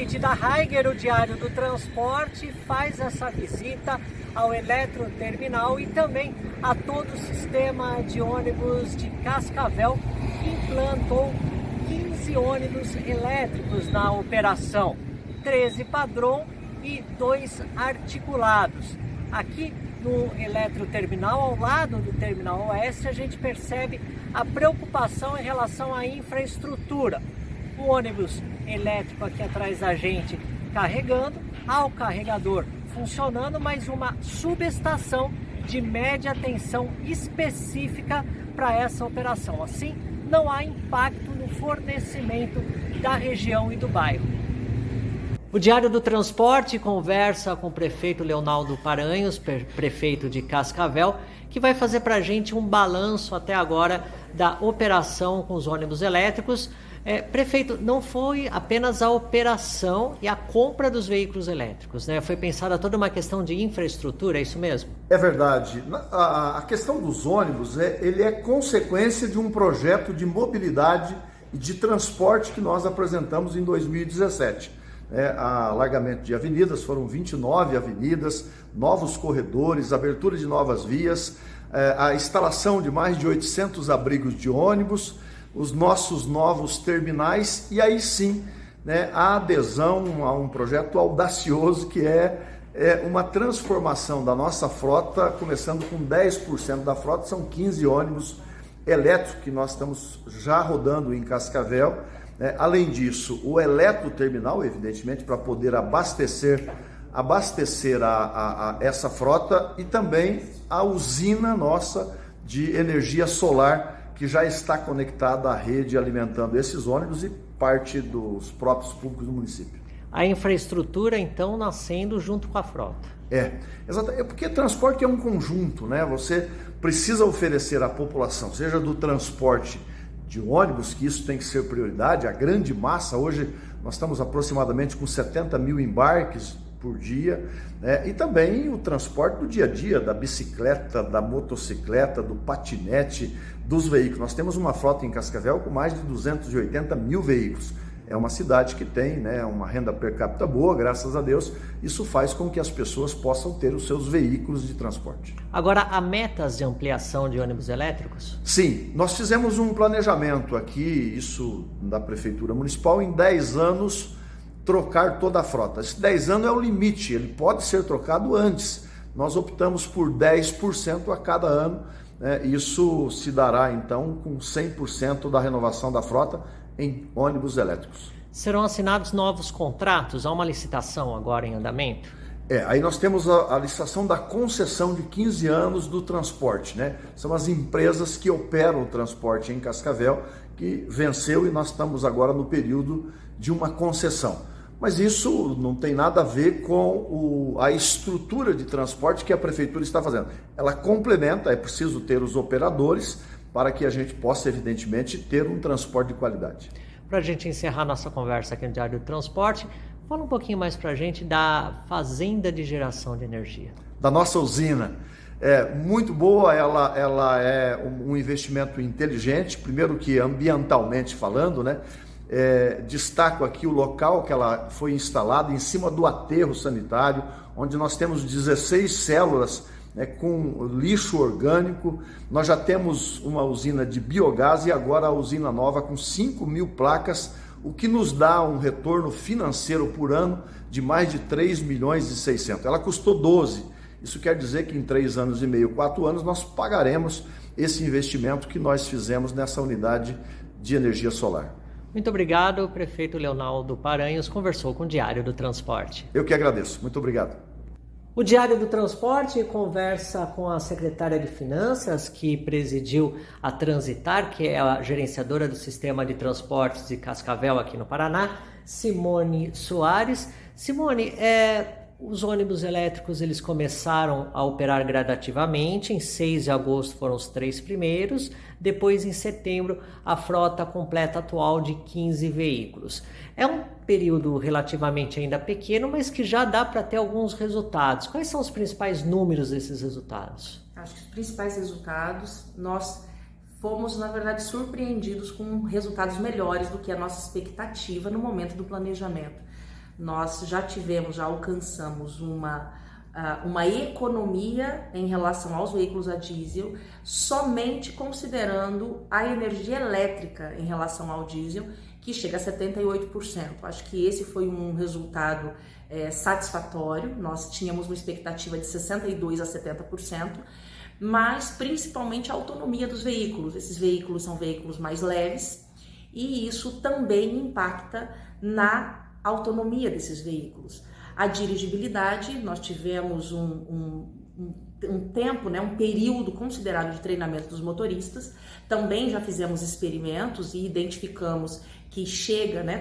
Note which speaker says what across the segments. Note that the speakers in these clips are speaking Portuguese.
Speaker 1: convite da Higer, o Diário do Transporte faz essa visita ao Eletroterminal e também a todo o sistema de ônibus de Cascavel, que implantou 15 ônibus elétricos na operação, 13 padrão e 2 articulados. Aqui no Eletroterminal, ao lado do Terminal Oeste, a gente percebe a preocupação em relação à infraestrutura. O ônibus elétrico aqui atrás da gente carregando, há o carregador funcionando, mas uma subestação de média tensão específica para essa operação. Assim, não há impacto no fornecimento da região e do bairro. O Diário do Transporte conversa com o prefeito Leonaldo Paranhos, prefeito de Cascavel, que vai fazer para a gente um balanço até agora da operação com os ônibus elétricos. Prefeito, não foi apenas a operação e a compra dos veículos elétricos, né? Foi pensada toda uma questão de infraestrutura, é isso mesmo?
Speaker 2: É verdade. A questão dos ônibus ele é consequência de um projeto de mobilidade e de transporte que nós apresentamos em 2017. Alargamento de avenidas, foram 29 avenidas, novos corredores, abertura de novas vias, a instalação de mais de 800 abrigos de ônibus, os nossos novos terminais e aí sim, a adesão a um projeto audacioso que é uma transformação da nossa frota, começando com 10% da frota, são 15 ônibus elétricos que nós estamos já rodando em Cascavel. Além disso, o eletroterminal, evidentemente, para poder abastecer essa frota e também a usina nossa de energia solar que já está conectada à rede alimentando esses ônibus e parte dos próprios públicos do município.
Speaker 1: A infraestrutura, então, nascendo junto com a frota.
Speaker 2: Exato. Porque transporte é um conjunto, né? Você precisa oferecer à população, seja do transporte de ônibus, que isso tem que ser prioridade, a grande massa, hoje nós estamos aproximadamente com 70 mil embarques por dia, e também o transporte do dia a dia, da bicicleta, da motocicleta, do patinete, dos veículos. Nós temos uma frota em Cascavel com mais de 280 mil veículos. É uma cidade que tem uma renda per capita boa, graças a Deus. Isso faz com que as pessoas possam ter os seus veículos de transporte.
Speaker 1: Agora, há metas de ampliação de ônibus elétricos?
Speaker 2: Sim, nós fizemos um planejamento aqui, isso da Prefeitura Municipal, em 10 anos trocar toda a frota. Esse 10 anos é o limite, ele pode ser trocado antes. Nós optamos por 10% a cada ano. Isso se dará então com 100% da renovação da frota em ônibus elétricos.
Speaker 1: Serão assinados novos contratos? Há uma licitação agora em andamento?
Speaker 2: Aí nós temos a licitação da concessão de 15 anos do transporte, São as empresas que operam o transporte em Cascavel, que venceu e nós estamos agora no período de uma concessão. Mas isso não tem nada a ver com a estrutura de transporte que a Prefeitura está fazendo. Ela complementa, é preciso ter os operadores para que a gente possa, evidentemente, ter um transporte de qualidade.
Speaker 1: Para a gente encerrar nossa conversa aqui no Diário do Transporte, fala um pouquinho mais para a gente da fazenda de geração de energia.
Speaker 2: Da nossa usina. Muito boa, ela é um investimento inteligente, primeiro que ambientalmente falando, Destaco aqui o local que ela foi instalada, em cima do aterro sanitário, onde nós temos 16 células com lixo orgânico. Nós já temos uma usina de biogás e agora a usina nova com 5 mil placas, o que nos dá um retorno financeiro por ano de mais de 3 milhões e 600. Ela custou 12. Isso quer dizer que em 3 anos e meio, 4 anos, nós pagaremos esse investimento que nós fizemos nessa unidade de energia solar.
Speaker 1: Muito obrigado, o prefeito Leonaldo Paranhos conversou com o Diário do Transporte.
Speaker 2: Eu que agradeço. Muito obrigado.
Speaker 1: O Diário do Transporte conversa com a secretária de Finanças, que presidiu a Transitar, que é a gerenciadora do Sistema de Transportes de Cascavel aqui no Paraná, Simone Soares. Simone, os ônibus elétricos eles começaram a operar gradativamente. Em 6 de agosto foram os 3 primeiros, depois em setembro a frota completa atual de 15 veículos. É um período relativamente ainda pequeno, mas que já dá para ter alguns resultados. Quais são os principais números desses resultados?
Speaker 3: Acho que os principais resultados, nós fomos, na verdade, surpreendidos com resultados melhores do que a nossa expectativa no momento do planejamento. nós já alcançamos uma economia em relação aos veículos a diesel, somente considerando a energia elétrica em relação ao diesel, que chega a 78%. Acho que esse foi um resultado satisfatório. Nós tínhamos uma expectativa de 62% a 70%, mas principalmente a autonomia dos veículos. Esses veículos são veículos mais leves e isso também impacta na autonomia desses veículos. A dirigibilidade, nós tivemos um tempo, um período considerável de treinamento dos motoristas. Também já fizemos experimentos e identificamos que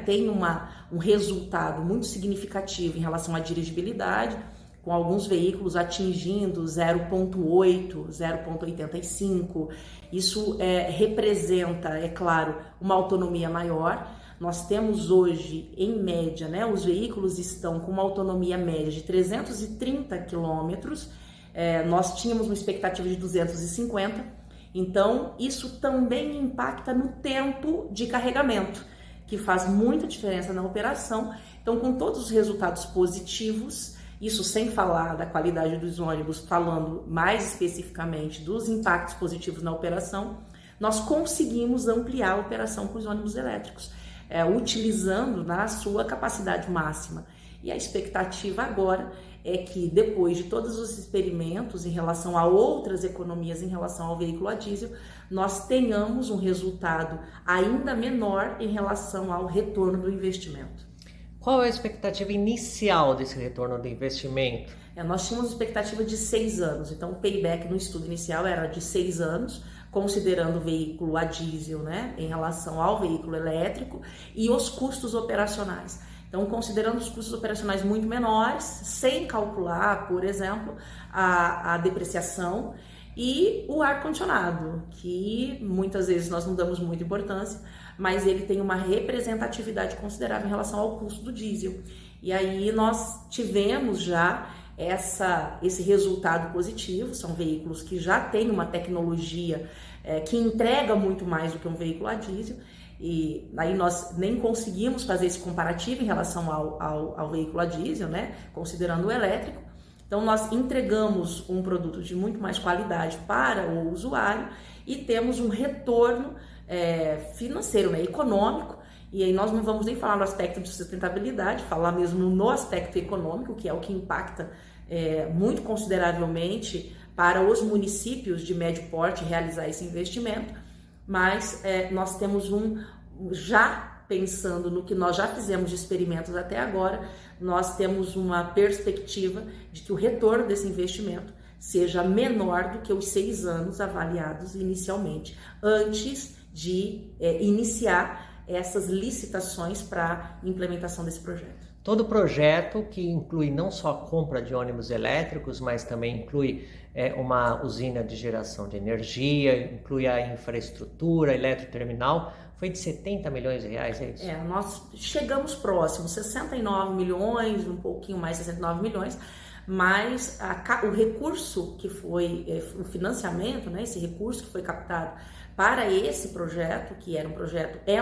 Speaker 3: tem um resultado muito significativo em relação à dirigibilidade, com alguns veículos atingindo 0,8, 0,85. Isso representa, é claro, uma autonomia maior. Nós temos hoje, em média, os veículos estão com uma autonomia média de 330 quilômetros, nós tínhamos uma expectativa de 250, então isso também impacta no tempo de carregamento, que faz muita diferença na operação. Então, com todos os resultados positivos, isso sem falar da qualidade dos ônibus, falando mais especificamente dos impactos positivos na operação, nós conseguimos ampliar a operação com os ônibus elétricos, utilizando na sua capacidade máxima. E a expectativa agora é que, depois de todos os experimentos em relação a outras economias em relação ao veículo a diesel, nós tenhamos um resultado ainda menor em relação ao retorno do investimento.
Speaker 1: Qual é a expectativa inicial desse retorno do investimento?
Speaker 3: Nós tínhamos expectativa de 6 anos, então o payback no estudo inicial era de 6 anos, considerando o veículo a diesel, em relação ao veículo elétrico, e os custos operacionais. Então, considerando os custos operacionais muito menores, sem calcular, por exemplo, a depreciação e o ar-condicionado, que muitas vezes nós não damos muita importância, mas ele tem uma representatividade considerável em relação ao custo do diesel. E aí nós tivemos já esse resultado positivo. São veículos que já têm uma tecnologia que entrega muito mais do que um veículo a diesel, e aí nós nem conseguimos fazer esse comparativo em relação ao veículo a diesel, considerando o elétrico. Então nós entregamos um produto de muito mais qualidade para o usuário e temos um retorno financeiro, econômico. E aí nós não vamos nem falar no aspecto de sustentabilidade, falar mesmo no aspecto econômico, que é o que impacta muito consideravelmente para os municípios de médio porte realizar esse investimento. Mas nós temos já pensando no que nós já fizemos de experimentos até agora, nós temos uma perspectiva de que o retorno desse investimento seja menor do que os 6 anos avaliados inicialmente, antes de iniciar essas licitações para implementação desse projeto.
Speaker 1: Todo projeto que inclui não só a compra de ônibus elétricos, mas também inclui uma usina de geração de energia, inclui a infraestrutura, eletroterminal, foi de 70 milhões de reais, é isso?
Speaker 3: Nós chegamos próximos, 69 milhões, um pouquinho mais, 69 milhões, mas o recurso que foi, o financiamento, esse recurso que foi captado para esse projeto, que é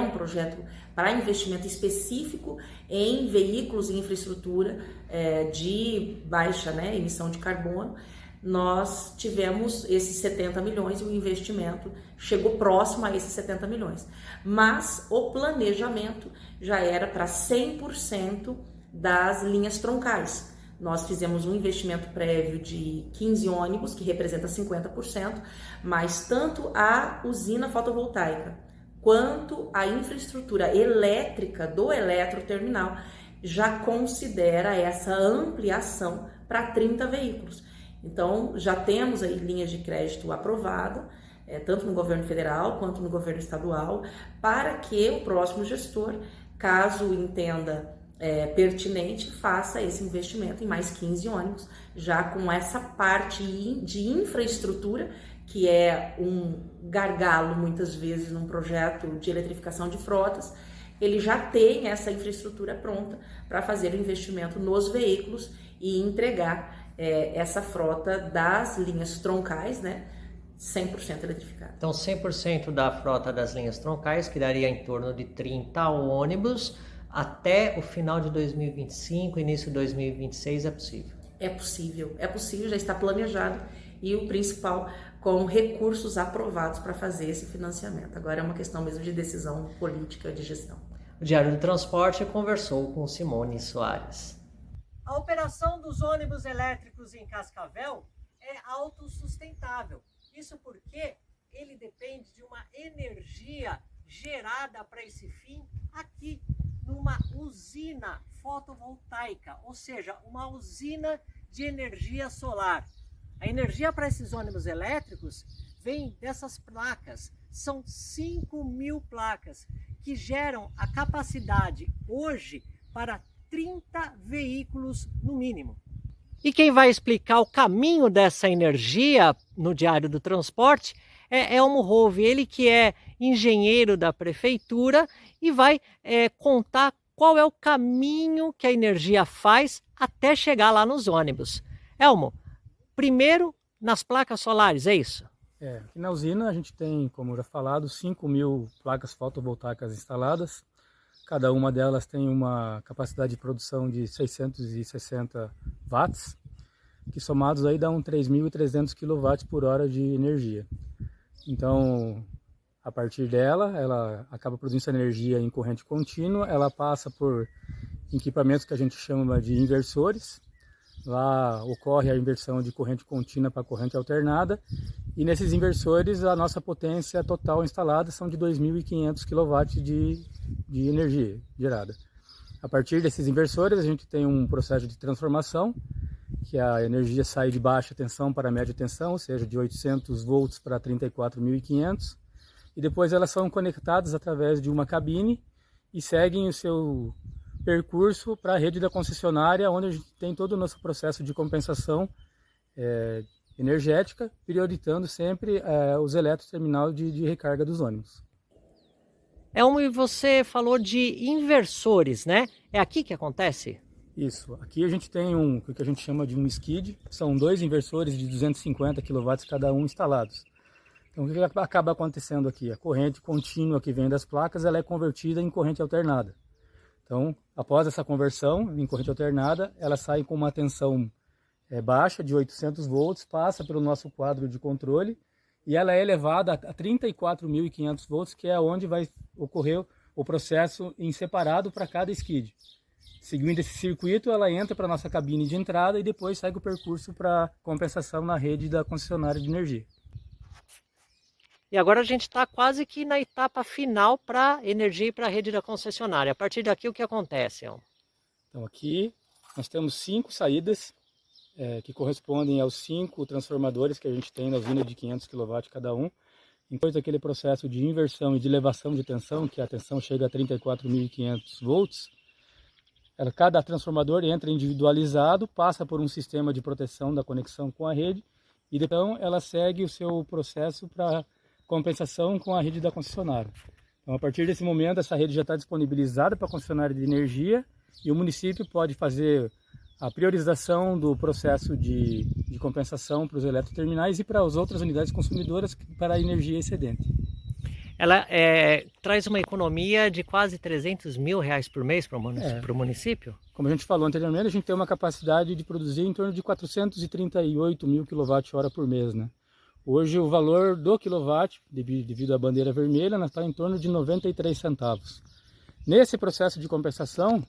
Speaker 3: um projeto para investimento específico em veículos e infraestrutura de baixa emissão de carbono, nós tivemos esses 70 milhões e o investimento chegou próximo a esses 70 milhões. Mas o planejamento já era para 100% das linhas troncais. Nós fizemos um investimento prévio de 15 ônibus, que representa 50%, mas tanto a usina fotovoltaica quanto a infraestrutura elétrica do eletroterminal já considera essa ampliação para 30 veículos. Então, já temos aí linhas de crédito aprovadas, tanto no governo federal quanto no governo estadual, para que o próximo gestor, caso entenda pertinente, faça esse investimento em mais 15 ônibus, já com essa parte de infraestrutura, que é um gargalo muitas vezes num projeto de eletrificação de frotas. Ele já tem essa infraestrutura pronta para fazer o investimento nos veículos e entregar essa frota das linhas troncais, 100% eletrificada.
Speaker 1: Então 100% da frota das linhas troncais, que daria em torno de 30 ônibus, até o final de 2025, início de 2026 é possível?
Speaker 3: É possível, já está planejado e o principal, com recursos aprovados para fazer esse financiamento. Agora é uma questão mesmo de decisão política de gestão.
Speaker 1: O Diário do Transporte conversou com Simone Soares. A operação dos ônibus elétricos em Cascavel é autossustentável. Isso porque ele depende de uma energia gerada para esse fim aqui, numa usina fotovoltaica, ou seja, uma usina de energia solar. A energia para esses ônibus elétricos vem dessas placas. São 5.000 placas que geram a capacidade hoje para 30 veículos no mínimo. E quem vai explicar o caminho dessa energia no Diário do Transporte é Elmo Rouve, ele que é engenheiro da prefeitura e vai contar qual é o caminho que a energia faz até chegar lá nos ônibus. Elmo, primeiro nas placas solares, é isso?
Speaker 4: Aqui na usina a gente tem, como já falado, 5.000 placas fotovoltaicas instaladas. Cada uma delas tem uma capacidade de produção de 660 watts, que somados aí dão 3.300 kW por hora de energia. Então, a partir dela, ela acaba produzindo essa energia em corrente contínua, ela passa por equipamentos que a gente chama de inversores. Lá ocorre a inversão de corrente contínua para corrente alternada, e nesses inversores a nossa potência total instalada são de 2.500 kW de energia gerada. A partir desses inversores a gente tem um processo de transformação, que a energia sai de baixa tensão para média tensão, ou seja, de 800 volts para 34.500, e depois elas são conectadas através de uma cabine e seguem o seu percurso para a rede da concessionária, onde a gente tem todo o nosso processo de compensação energética, priorizando sempre os eletroterminais de recarga dos ônibus.
Speaker 1: Elmo, e você falou de inversores, né? É aqui que acontece?
Speaker 4: Isso. Aqui a gente tem o que a gente chama de um skid. São 2 inversores de 250 kW cada um instalados. Então o que acaba acontecendo aqui? A corrente contínua que vem das placas, ela é convertida em corrente alternada. Então, após essa conversão em corrente alternada, ela sai com uma tensão baixa de 800 volts, passa pelo nosso quadro de controle e ela é elevada a 34.500 volts, que é onde vai ocorrer o processo em separado para cada skid. Seguindo esse circuito, ela entra para a nossa cabine de entrada e depois segue o percurso para compensação na rede da concessionária de energia.
Speaker 1: E agora a gente está quase que na etapa final para energia e para a rede da concessionária. A partir daqui o que acontece, Elmo?
Speaker 4: Então aqui nós temos 5 saídas que correspondem aos 5 transformadores que a gente tem na usina de 500 kW cada um. Depois daquele processo de inversão e de elevação de tensão, que a tensão chega a 34.500 volts, cada transformador entra individualizado, passa por um sistema de proteção da conexão com a rede e então ela segue o seu processo para compensação com a rede da concessionária. Então, a partir desse momento, essa rede já está disponibilizada para a concessionária de energia e o município pode fazer a priorização do processo de compensação para os eletroterminais e para as outras unidades consumidoras para a energia excedente.
Speaker 1: Ela traz uma economia de quase R$300 mil por mês para o município?
Speaker 4: Como a gente falou anteriormente, a gente tem uma capacidade de produzir em torno de 438 mil kWh por mês, né? Hoje o valor do quilowatt, devido à bandeira vermelha, está em torno de 93 centavos. Nesse processo de compensação,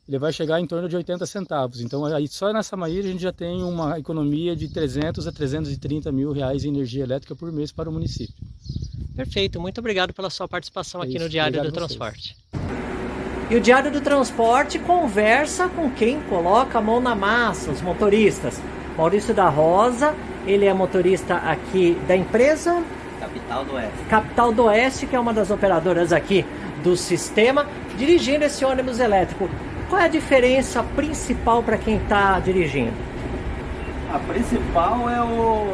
Speaker 4: ele vai chegar em torno de 80 centavos. Então, aí, só nessa maneira a gente já tem uma economia de 300 a 330 mil reais em energia elétrica por mês para o município.
Speaker 1: Perfeito, muito obrigado pela sua participação aqui no Diário do Transporte. E o Diário do Transporte conversa com quem coloca a mão na massa, os motoristas. Maurício da Rosa, ele é motorista aqui da empresa
Speaker 5: Capital do Oeste.
Speaker 1: Capital do Oeste, que é uma das operadoras aqui do sistema, dirigindo esse ônibus elétrico. Qual é a diferença principal para quem está dirigindo?
Speaker 5: A principal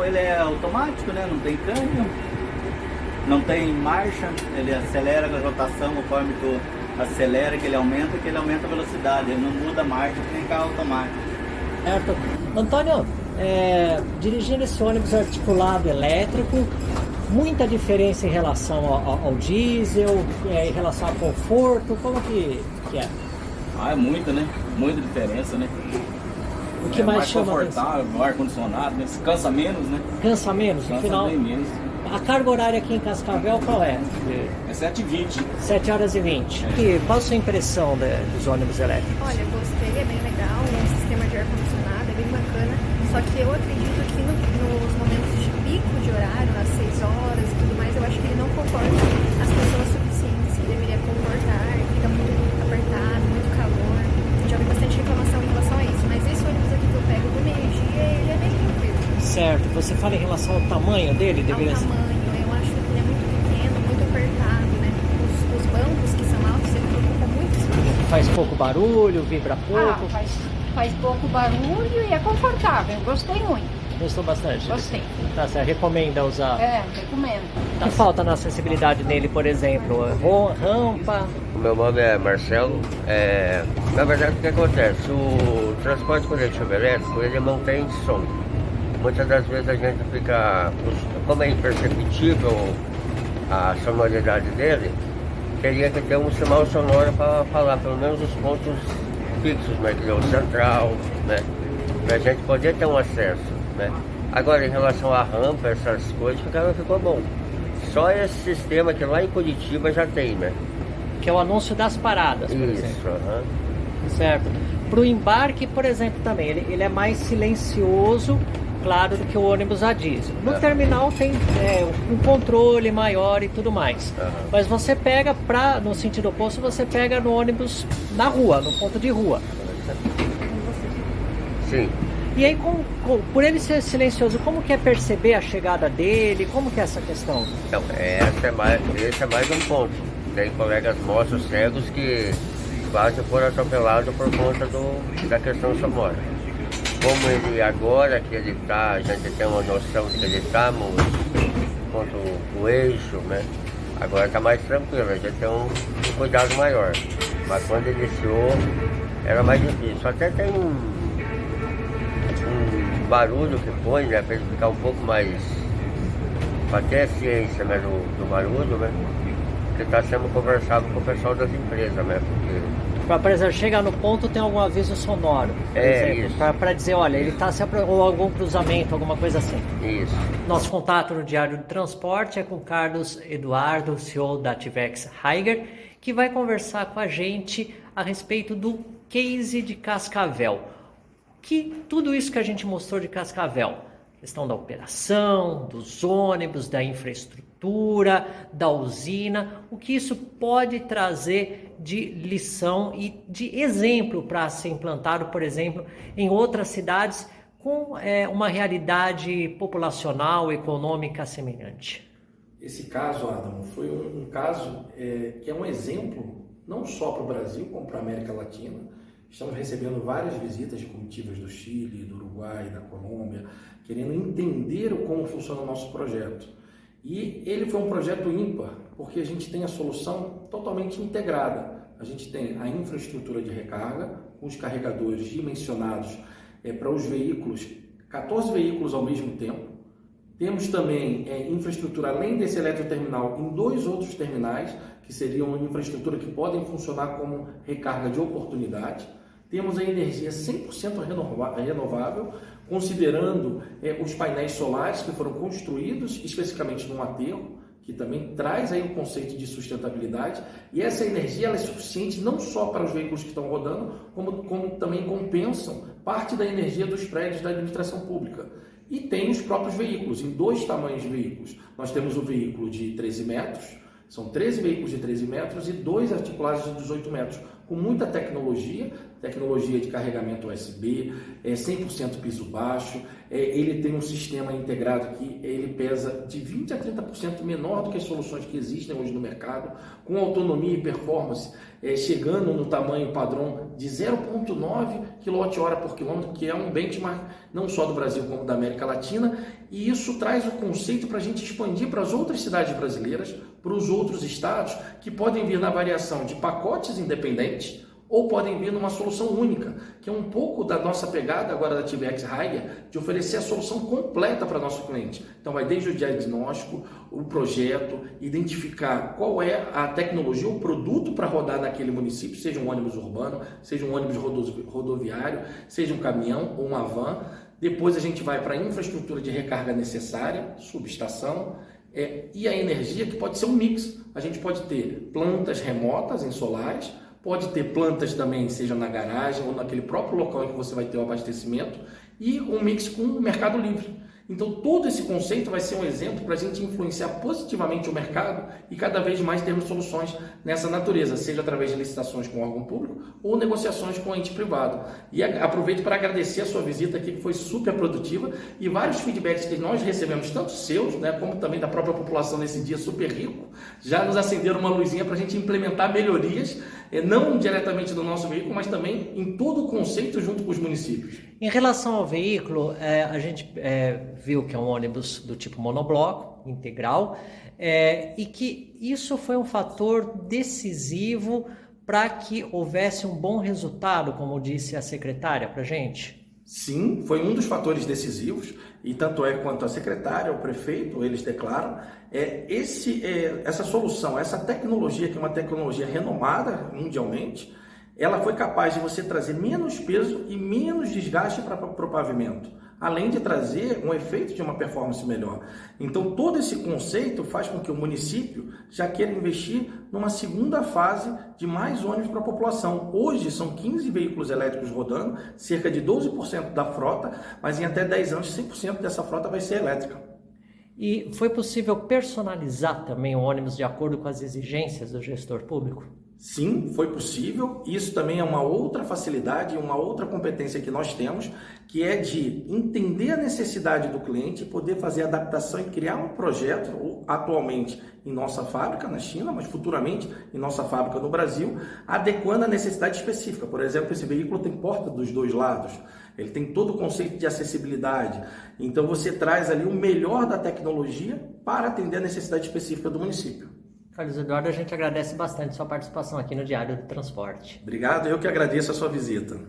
Speaker 5: ele é automático, né? Não tem câmbio, não tem marcha, ele acelera com a rotação conforme tu acelera, que ele aumenta a velocidade, ele não muda a marcha, tem carro automático.
Speaker 1: Certo. Antônio, dirigindo esse ônibus articulado elétrico, muita diferença em relação ao diesel, em relação ao conforto, como que é?
Speaker 5: Ah, é muita, né? Muita diferença, né?
Speaker 1: O que mais chama
Speaker 5: confortável, ar-condicionado, né? Cansa menos, né?
Speaker 1: Cansa menos, no
Speaker 5: Cansa
Speaker 1: final.
Speaker 5: bem menos.
Speaker 1: A carga horária aqui em Cascavel qual é?
Speaker 5: É 7h20.
Speaker 1: 7 horas e 20. E qual a sua impressão dos ônibus elétricos?
Speaker 6: Olha, eu gostei, é bem legal, o sistema de ar-condicionado é bem bacana, só que eu acredito que nos momentos de pico de horário, às 6 horas e tudo mais, eu acho que ele não comporta as pessoas suficientes que deveria comportar, fica muito apertado, muito calor, já vi bastante reclamação em relação a isso, mas esse ônibus aqui que eu pego do meio-dia, ele é bem tranquilo.
Speaker 1: Certo, você fala em relação ao tamanho dele? Deveria
Speaker 6: Ao
Speaker 1: ser...
Speaker 6: tamanho, eu acho que ele é muito pequeno, muito apertado, né? Os bancos que são altos, ele preocupa muito espaço.
Speaker 1: Faz pouco barulho, vibra pouco.
Speaker 7: Faz pouco barulho e é confortável. Gostei muito.
Speaker 1: Gostou bastante?
Speaker 7: Gostei.
Speaker 1: Tá, você recomenda usar?
Speaker 7: Recomendo.
Speaker 1: O que falta na acessibilidade nele, por exemplo? Rampa?
Speaker 8: O meu nome é Marcelo. Na verdade, o que acontece? O transporte coletivo elétrico, ele mantém som. Muitas das vezes a gente fica, como é imperceptível a sonoridade dele, teria que ter um sinal sonoro para falar pelo menos os pontos fixos, né, que é o central, né, para a gente poder ter um acesso, né. Agora, em relação à rampa, essas coisas, ficou bom. Só esse sistema que lá em Curitiba já tem, né.
Speaker 1: Que é o anúncio das paradas, por exemplo.
Speaker 8: Isso,
Speaker 1: Certo. Para o embarque, por exemplo, também, ele é mais silencioso, claro, do que o ônibus a diesel. No terminal tem um controle maior e tudo mais. Mas você pega, no sentido oposto, você pega no ônibus na rua, no ponto de rua.
Speaker 8: Sim.
Speaker 1: E aí, por ele ser silencioso, como que é perceber a chegada dele? Como que é essa questão?
Speaker 8: Então, esse é mais um ponto. Tem colegas nossos cegos que quase foram atropelados por conta da questão sonora. Como ele agora que ele está, a gente tem uma noção de que ele está contra o eixo, né? Agora está mais tranquilo, a gente tem um cuidado maior. Mas quando iniciou, era mais difícil. Até tem um barulho que põe, né? Para ele ficar um pouco mais, para ter a ciência, né, do barulho, né? Que está sendo conversado com o pessoal das empresas, né? Porque
Speaker 1: por exemplo, chega no ponto, tem algum aviso sonoro, por exemplo, para dizer, olha, ele está ou algum cruzamento, alguma coisa assim.
Speaker 8: Isso.
Speaker 1: Nosso contato no Diário do Transporte é com Carlos Eduardo, CEO da Tivex Higer, que vai conversar com a gente a respeito do case de Cascavel. Tudo isso que a gente mostrou de Cascavel, questão da operação, dos ônibus, da infraestrutura, da usina, o que isso pode trazer de lição e de exemplo para ser implantado, por exemplo, em outras cidades com uma realidade populacional, econômica semelhante.
Speaker 9: Esse caso, Adam, foi um caso que é um exemplo não só para o Brasil, como para a América Latina. Estamos recebendo várias visitas de comitivas do Chile, do Uruguai, da Colômbia, querendo entender como funciona o nosso projeto. E ele foi um projeto ímpar, porque a gente tem a solução totalmente integrada. A gente tem a infraestrutura de recarga, com os carregadores dimensionados para os veículos, 14 veículos ao mesmo tempo. Temos também infraestrutura, além desse eletroterminal, em 2 outros terminais, que seriam infraestrutura que podem funcionar como recarga de oportunidade. Temos a energia 100% renovável, considerando os painéis solares que foram construídos especificamente no aterro, que também traz aí o conceito de sustentabilidade. E essa energia ela é suficiente não só para os veículos que estão rodando, como também compensam parte da energia dos prédios da administração pública. E tem os próprios veículos, em 2 tamanhos de veículos. Nós temos o veículo de 13 metros, são 13 veículos de 13 metros e 2 articulados de 18 metros, com muita tecnologia de carregamento USB, 100% piso baixo, ele tem um sistema integrado que ele pesa de 20% a 30% menor do que as soluções que existem hoje no mercado, com autonomia e performance chegando no tamanho padrão de 0,9 kWh por quilômetro, que é um benchmark não só do Brasil como da América Latina, e isso traz o conceito para a gente expandir para as outras cidades brasileiras, para os outros estados, que podem vir na variação de pacotes independentes, ou podem vir numa solução única, que é um pouco da nossa pegada agora da TVX Haier, de oferecer a solução completa para nosso cliente. Então vai desde o diagnóstico, o projeto, identificar qual é a tecnologia, o produto para rodar naquele município, seja um ônibus urbano, seja um ônibus rodoviário, seja um caminhão ou uma van. Depois a gente vai para a infraestrutura de recarga necessária, subestação, e a energia, que pode ser um mix. A gente pode ter plantas remotas em solares, pode ter plantas também, seja na garagem ou naquele próprio local em que você vai ter o abastecimento, e um mix com o mercado livre. Então todo esse conceito vai ser um exemplo para a gente influenciar positivamente o mercado e cada vez mais termos soluções nessa natureza, seja através de licitações com órgão público ou negociações com ente privado. E aproveito para agradecer a sua visita aqui, que foi super produtiva, e vários feedbacks que nós recebemos, tanto seus, né, como também da própria população nesse dia super rico, já nos acenderam uma luzinha para a gente implementar melhorias, não diretamente no nosso veículo, mas também em todo o conceito junto com os municípios.
Speaker 1: Em relação ao veículo, a gente viu que é um ônibus do tipo monobloco, integral, e que isso foi um fator decisivo para que houvesse um bom resultado, como disse a secretária para a gente?
Speaker 9: Sim, foi um dos fatores decisivos, e tanto é quanto a secretária, o prefeito, eles declaram, essa solução, essa tecnologia, que é uma tecnologia renomada mundialmente, ela foi capaz de você trazer menos peso e menos desgaste para o pavimento, além de trazer um efeito de uma performance melhor. Então todo esse conceito faz com que o município já queira investir numa segunda fase de mais ônibus para a população. Hoje são 15 veículos elétricos rodando, cerca de 12% da frota, mas em até 10 anos 100% dessa frota vai ser elétrica.
Speaker 1: E foi possível personalizar também o ônibus de acordo com as exigências do gestor público?
Speaker 9: Sim, foi possível. Isso também é uma outra facilidade, uma outra competência que nós temos, que é de entender a necessidade do cliente e poder fazer adaptação e criar um projeto, atualmente em nossa fábrica na China, mas futuramente em nossa fábrica no Brasil, adequando a necessidade específica. Por exemplo, esse veículo tem porta dos dois lados, ele tem todo o conceito de acessibilidade. Então você traz ali o melhor da tecnologia para atender a necessidade específica do município.
Speaker 1: Carlos Eduardo, a gente agradece bastante sua participação aqui no Diário do Transporte.
Speaker 9: Obrigado, eu que agradeço a sua visita.